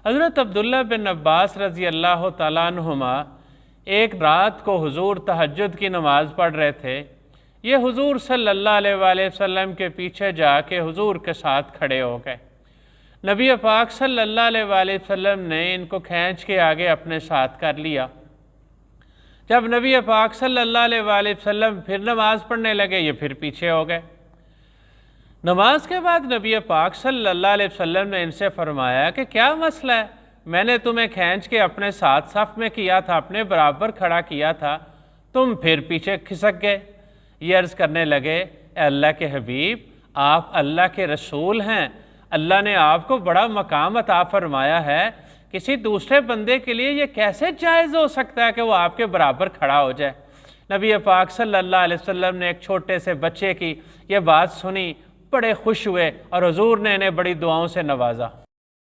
حضرت عبداللہ بن عباس رضی اللہ تعالیٰ عنہما ایک رات کو حضور تہجد کی نماز پڑھ رہے تھے۔ یہ حضور صلی اللہ علیہ وآلہ وسلم کے پیچھے جا کے حضور کے ساتھ کھڑے ہو گئے۔ نبی پاک صلی اللہ علیہ وآلہ وسلم نے ان کو کھینچ کے آگے اپنے ساتھ کر لیا۔ جب نبی پاک صلی اللہ علیہ وآلہ وسلم پھر نماز پڑھنے لگے، یہ پھر پیچھے ہو گئے۔ نماز کے بعد نبی پاک صلی اللہ علیہ وسلم نے ان سے فرمایا کہ کیا مسئلہ ہے؟ میں نے تمہیں کھینچ کے اپنے ساتھ صف میں کیا تھا، اپنے برابر کھڑا کیا تھا، تم پھر پیچھے کھسک گئے۔ یہ عرض کرنے لگے، اے اللہ کے حبیب، آپ اللہ کے رسول ہیں، اللہ نے آپ کو بڑا مقام عطا فرمایا ہے، کسی دوسرے بندے کے لیے یہ کیسے جائز ہو سکتا ہے کہ وہ آپ کے برابر کھڑا ہو جائے؟ نبی پاک صلی اللہ علیہ وسلم نے ایک چھوٹے سے بچے کی یہ بات سنی، بڑے خوش ہوئے اور حضور نے انہیں بڑی دعاؤں سے نوازا۔